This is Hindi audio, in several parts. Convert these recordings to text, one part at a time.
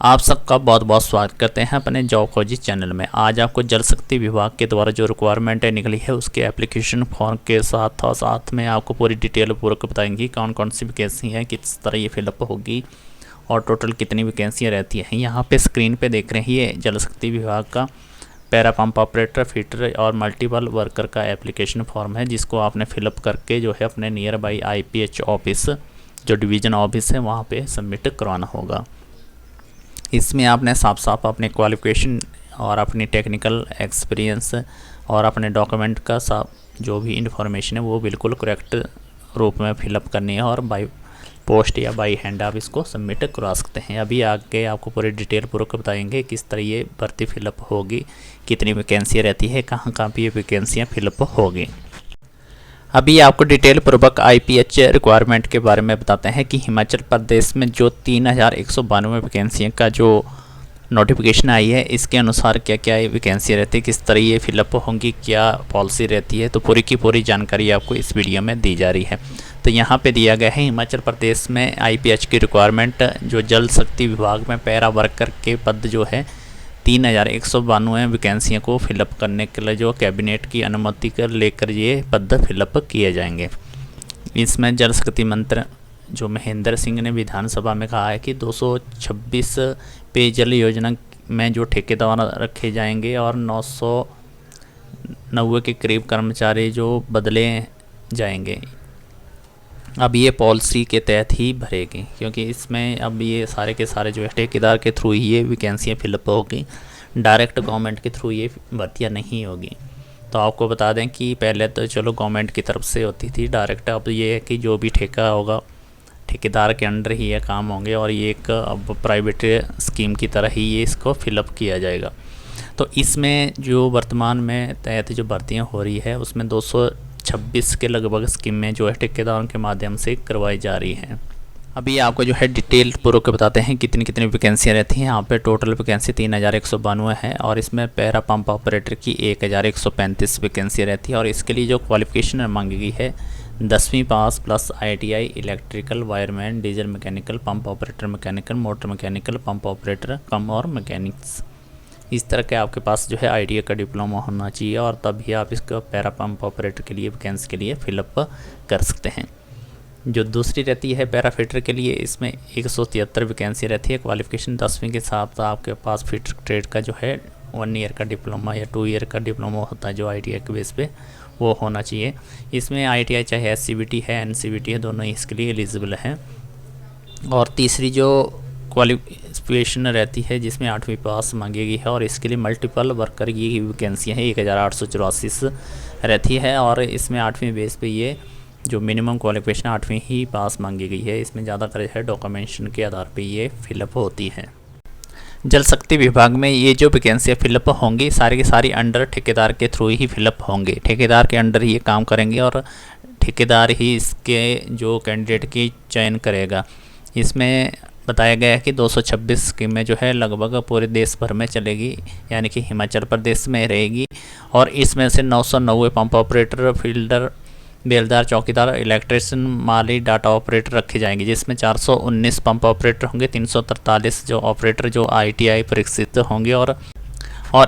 आप सबका बहुत बहुत स्वागत करते हैं अपने जॉब खोजी चैनल में। आज आपको जल शक्ति विभाग के द्वारा जो रिक्वायरमेंट है निकली है उसके एप्लीकेशन फॉर्म के साथ में आपको पूरी डिटेल पूर्वक बताएंगी कौन कौन सी वैकेंसी है, किस तरह ये फिलअप होगी और टोटल कितनी वैकेंसियाँ रहती हैं। यहाँ पे स्क्रीन पे देख रहे हैं ये जल शक्ति विभाग का पैरा पंप ऑपरेटर, फिटर और मल्टीपल वर्कर का एप्लीकेशन फॉर्म है, जिसको आपने फिलअप करके जो है अपने नियर बाई IPH ऑफिस जो डिवीज़न ऑफिस है वहाँ पे सबमिट करवाना होगा। इसमें आपने साफ साफ अपने क्वालिफ़िकेशन और अपनी टेक्निकल एक्सपीरियंस और अपने डॉक्यूमेंट का सब जो भी इंफॉर्मेशन है वो बिल्कुल करेक्ट रूप में फिलअप करनी है और बाई पोस्ट या बाई हैंड आप इसको सबमिट करवा सकते हैं। अभी आगे आपको पूरी डिटेल पूर्वक बताएंगे किस तरह ये भर्ती फिलअप होगी, कितनी वैकेंसियाँ रहती है, कहाँ कहाँ पर ये वैकेंसियाँ फिलअप होगी। अभी आपको डिटेल पूर्वक IPH रिक्वायरमेंट के बारे में बताते हैं कि हिमाचल प्रदेश में जो 3192 वैकेंसियों का जो नोटिफिकेशन आई है इसके अनुसार क्या क्या वैकेंसी रहती है, किस तरह ये फिलअप होंगी, क्या पॉलिसी रहती है, तो पूरी की पूरी जानकारी आपको इस वीडियो में दी जा रही है। तो यहाँ पे दिया गया है हिमाचल प्रदेश में IPH की रिक्वायरमेंट जो जल शक्ति विभाग में पैरा वर्कर के पद जो है 3192 वैकेंसियों को फिलअप करने के लिए जो कैबिनेट की अनुमति कर लेकर ये पद फिलअप किए जाएंगे। इसमें जल शक्ति मंत्री जो महेंद्र सिंह ने विधानसभा में कहा है कि 226 पेयजल योजना में जो ठेकेदार रखे जाएंगे और 990 के करीब कर्मचारी जो बदले जाएंगे। अब ये पॉलिसी के तहत ही भरेगी, क्योंकि इसमें अब ये सारे के सारे जो है ठेकेदार के थ्रू ही ये वैकेंसियाँ फिलअप होगी, डायरेक्ट गवर्नमेंट के थ्रू ये भर्तियाँ नहीं होगी। तो आपको बता दें कि पहले तो चलो गवर्नमेंट की तरफ से होती थी डायरेक्ट, अब ये है कि जो भी ठेका होगा ठेकेदार के अंडर ही ये काम होंगे और ये एक अब प्राइवेट स्कीम की तरह ही ये इसको फिलअप किया जाएगा। तो इसमें जो वर्तमान में तहत जो भर्तियाँ हो रही है उसमें 226 के लगभग स्कीमें जो है ठेकेदारों के माध्यम से करवाई जा रही हैं। अभी आपको जो है डिटेल पूर्वक बताते हैं कितनी कितनी वैकेंसियाँ रहती हैं। यहाँ पे टोटल वैकेंसी 3192 है और इसमें पैरा पंप ऑपरेटर की 1135 वैकेंसियाँ रहती है और इसके लिए जो क्वालिफिकेशन मांगी गई है 10वीं pass plus ITI electrical, wireman, diesel mechanical, pump operator mechanical, motor mechanical, pump operator cum और मैकेनिक्स, इस तरह के आपके पास जो है ITI का डिप्लोमा होना चाहिए और तभी आप इसका पैरा पंप ऑपरेटर के लिए वैकेंसी के लिए फिलअप कर सकते हैं। जो दूसरी रहती है पैरा फिटर के लिए, इसमें 173 वैकेंसी रहती है। क्वालिफिकेशन 10वीं के साथ आपके पास फिटर ट्रेड का जो है 1 ईयर का डिप्लोमा या 2 ईयर का डिप्लोमा होता है जो ITI के बेस पे वो होना चाहिए। इसमें ITI चाहे SCVT है NCVT है, दोनों इसके लिए एलिजिबल हैं। और तीसरी जो क्वालिफिकेशन रहती है जिसमें 8वीं पास मांगी गई है और इसके लिए मल्टीपल वर्कर की वैकेंसियाँ हैं 1884 रहती है और इसमें 8वीं बेस पे ये जो मिनिमम क्वालिफिकेशन 8वीं ही पास मांगी गई है। इसमें ज़्यादातर है डॉक्यूमेंटेशन के आधार पे ये फिलअप होती है। जल शक्ति विभाग में ये जो वैकेंसियाँ फिलअप होंगी सारी की सारी अंडर ठेकेदार के थ्रू ही फिलअप होंगे, ठेकेदार के अंडर ही ये काम करेंगे और ठेकेदार ही इसके जो कैंडिडेट की चयन करेगा। इसमें बताया गया है कि 226 स्कीमें जो है लगभग पूरे देश भर में चलेगी, यानी कि हिमाचल प्रदेश में रहेगी और इसमें से 990 पंप ऑपरेटर, फील्डर, बेलदार, चौकीदार, इलेक्ट्रिशियन, माली, डाटा ऑपरेटर रखे जाएंगे, जिसमें 419 पंप ऑपरेटर होंगे, 343 जो ऑपरेटर जो ITI परीक्षित होंगे और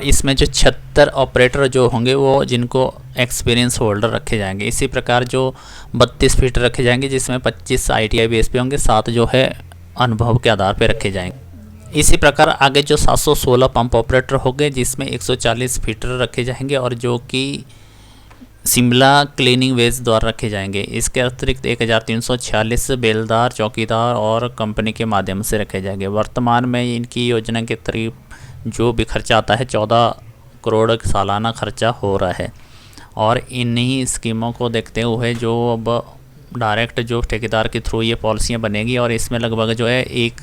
इसमें जो 76 ऑपरेटर जो होंगे वो जिनको एक्सपीरियंस होल्डर रखे जाएंगे। इसी प्रकार जो 32 फीटर रखे जाएंगे जिसमें 25 ITI बेस पे होंगे, 7 जो है अनुभव के आधार पर रखे जाएंगे। इसी प्रकार आगे जो 716 पंप ऑपरेटर होंगे जिसमें 140 फीटर रखे जाएंगे और जो कि शिमला क्लीनिंग वेज द्वारा रखे जाएंगे। इसके अतिरिक्त 1346 बेलदार, चौकीदार और कंपनी के माध्यम से रखे जाएंगे। वर्तमान में इनकी योजना के करीब जो भी खर्चा आता है 14 करोड़ सालाना खर्चा हो रहा है और इन्हीं स्कीमों को देखते हुए जो अब डायरेक्ट जो ठेकेदार के थ्रू ये पॉलिसियाँ बनेगी और इसमें लगभग जो है 1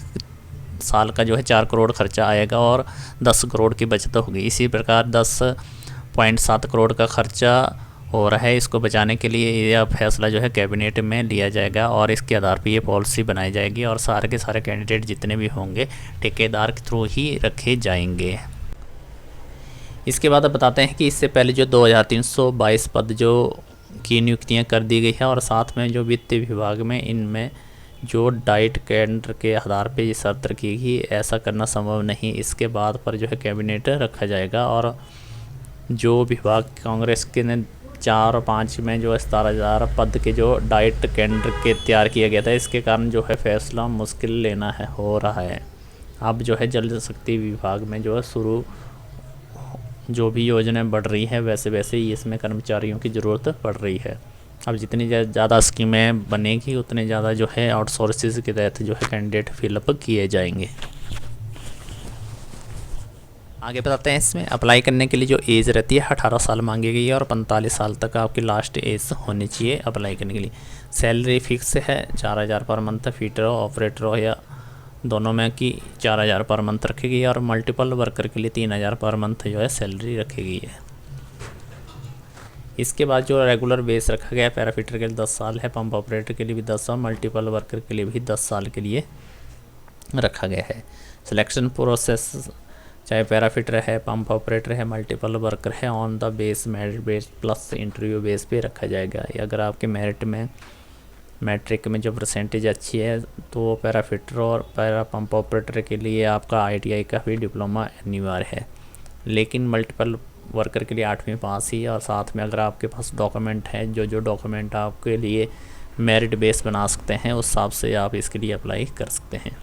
साल का जो है 4 करोड़ खर्चा आएगा और 10 करोड़ की बचत होगी। इसी प्रकार 10.7 करोड़ का खर्चा हो रहा है। इसको बचाने के लिए यह फैसला जो है कैबिनेट में लिया जाएगा और इसके आधार पर ये पॉलिसी बनाई जाएगी और सारे के सारे कैंडिडेट जितने भी होंगे ठेकेदार के थ्रू ही रखे जाएंगे। इसके बाद अब बताते हैं कि इससे पहले जो 2322 पद जो की नियुक्तियां कर दी गई है और साथ में जो वित्त विभाग में इनमें जो डाइट केंद्र के आधार पे ये शर्त रखी ऐसा करना संभव नहीं, इसके बाद पर जो है कैबिनेट रखा जाएगा। और जो विभाग कांग्रेस के ने 4 और 5 में जो 17,000 पद के जो डाइट केंद्र के तैयार किया गया था, इसके कारण जो है फैसला मुश्किल लेना है हो रहा है। अब जो है जल शक्ति विभाग में जो है शुरू जो भी योजनाएं बढ़ रही हैं वैसे वैसे ही इसमें कर्मचारियों की ज़रूरत पड़ रही है। अब जितनी ज़्यादा स्कीमें बनेगी उतने ज़्यादा जो है आउटसोर्सेज के तहत जो है कैंडिडेट फिलअप किए जाएंगे। आगे बताते हैं, इसमें अप्लाई करने के लिए जो एज रहती है 18 साल मांगी गई है और 45 साल तक आपकी लास्ट एज होनी चाहिए अप्लाई करने के लिए। सैलरी फिक्स है 4,000 पर मंथ, फीटर हो ऑपरेटर हो या दोनों में की 4,000 पर मंथ रखी गई है और मल्टीपल वर्कर के लिए 3,000 पर मंथ जो है सैलरी रखी गई है। इसके बाद जो रेगुलर बेस रखा गया है पैराफिटर के लिए 10 साल है, पंप ऑपरेटर के लिए भी 10 साल, मल्टीपल वर्कर के लिए भी 10 साल के लिए रखा गया है। सिलेक्शन प्रोसेस चाहे पैराफिटर है, पंप ऑपरेटर है, मल्टीपल वर्कर है, on the base merit base plus interview base पे रखा जाएगा। अगर आपके मेरिट में मैट्रिक में जो परसेंटेज अच्छी है तो पैराफिटर और पैरा पंप ऑपरेटर के लिए आपका ITI का भी डिप्लोमा अनिवार्य है, लेकिन मल्टीपल वर्कर के लिए 8वीं पास ही। और साथ में अगर आपके पास डॉक्यूमेंट हैं जो डॉक्यूमेंट आपके लिए मेरिट बेस बना सकते हैं उस हिसाब से आप इसके लिए अप्लाई कर सकते हैं।